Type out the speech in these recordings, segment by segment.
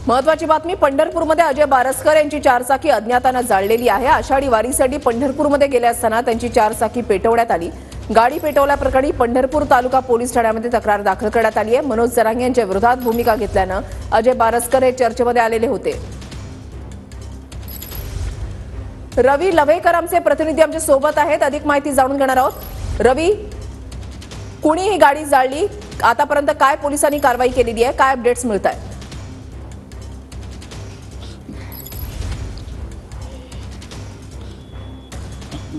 महत्वाची बातमी, पंढरपूरमध्ये अजय बारसकर यांची चारचाकी अज्ञातानं जाळलेली आहे। आषाढी वारीसाठी पंढरपूरमध्ये गेले असताना त्यांची चारचाकी पेटवण्यात आली। गाडी पेटवल्याप्रकरणी पंढरपूर तालुका पोलीस ठाण्यामध्ये तक्रार दाखल करण्यात आली आहे। मनोज जरांगे यांच्या विरोधात भूमिका घेतल्यानं अजय बारसकर हे चर्चेमध्ये आलेले होते। रवी लवेकर आमचे प्रतिनिधी आमच्या सोबत आहेत, अधिक माहिती जाणून घेणार आहोत। रवी, कुणी ही गाडी जाळली, आतापर्यंत काय पोलिसांनी कारवाई केलेली आहे, काय अपडेट्स मिळत आहेत?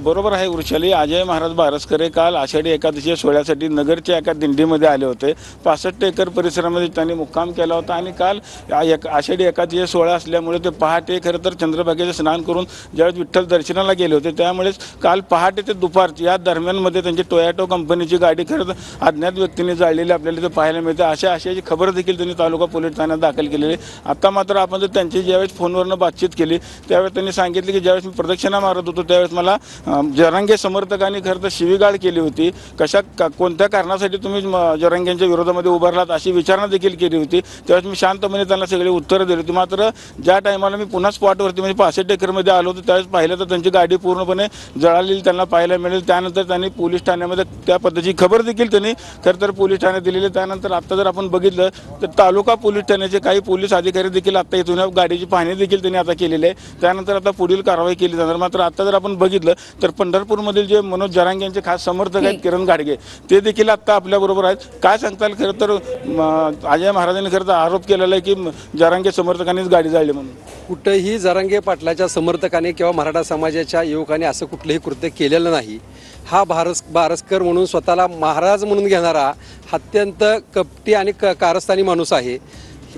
बरोबर आहे वृषाली, अजय महाराज बारसकर काल आषाढी एकादशी सोहळ्यासाठी नगरच्या एका दिंडीमध्ये आले होते। 65 एकर परिसरामध्ये त्यांनी मुक्काम केला होता आणि काल आषाढी एकादशी सोहळा असल्यामुळे ते पहाटे खरं तर चंद्रभागेचे स्नान करून ज्यावेळेस विठ्ठल दर्शनाला गेले होते त्यामुळेच काल पहाटे ते दुपार या दरम्यानमध्ये त्यांची टोयोटो कंपनीची गाडी खरं अज्ञात व्यक्तीने जाळलेली आपल्याला ते पाहायला मिळते। अशाची खबर देखील त्यांनी तालुका पोलीस ठाण्यात दाखल केलेली। आता मात्र आपण जर त्यांची ज्यावेळेस फोनवरनं बातचीत केली त्यावेळेस त्यांनी सांगितले की ज्यावेळेस मी प्रदक्षिणा मारत होतो त्यावेळेस मला जरांगे समर्थकांनी खरं तर शिवीगाळ केली होती। कोणत्या कारणासाठी तुम्ही जरांगेंच्या विरोधामध्ये उभारलात अशी विचारणा देखील केली होती। त्यावेळेस मी शांतपणे त्यांना सगळी उत्तरं दिली होती। मात्र ज्या टायमाला मी पुन्हा स्पॉटवरती म्हणजे 65 एकरमध्ये आलो होतो त्यावेळेस पाहिलं तर त्यांची गाडी पूर्णपणे जळालेली त्यांना पाहायला मिळेल। त्यानंतर त्यांनी पोलीस ठाण्यामध्ये त्या पद्धतीची खबर देखील त्यांनी खरं तर पोलीस ठाण्यात दिलेली। त्यानंतर आता जर आपण बघितलं तर तालुका पोलीस ठाण्याचे काही पोलीस अधिकारी देखील आता इथून गाडीची पाहणी देखील त्यांनी आता केलेली आहे। त्यानंतर आता पुढील कारवाई केली जाणार। मात्र आता जर आपण बघितलं तर पंढरपूरमधील जे मनोज जरांगे यांचे खास समर्थक आहेत किरण घाडगे ते देखील आता आपल्याबरोबर आहेत। काय सांगताल? खरं तर अजय महाराजांनी खरं तर आरोप केलेला आहे की जरांगे समर्थकांनीच गाडी जाळली म्हणून। कुठेही जरांगे पाटलाच्या समर्थकाने किंवा मराठा समाजाच्या युवकांनी असं कुठलंही कृत्य केलेलं नाही। हा बारसकर म्हणून स्वतःला महाराज म्हणून घेणारा अत्यंत कपटी आणि कारस्थानी माणूस आहे।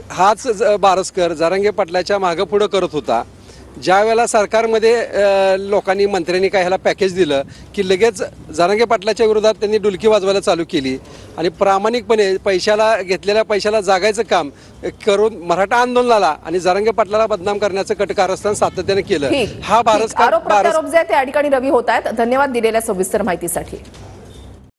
हाच बारसकर जरांगे पाटलाच्या मागं पुढं करत होता। ज्या वेळेला सरकारमध्ये लोकांनी मंत्र्यांनी काय ह्याला पॅकेज दिलं की लगेच जरांगे पाटलाच्या विरोधात त्यांनी डुलकी वाजवायला चालू केली आणि प्रामाणिकपणे घेतलेल्या पैशाला जागायचं काम करून मराठा आंदोलनाला आणि जरांगे पाटलाला बदनाम करण्याचं कटकारस्थान सातत्याने केलं। हा आरोप प्रत्यारोप जे त्या ठिकाणी रवी होत आहेत। धन्यवाद दिलेल्या सविस्तर माहितीसाठी।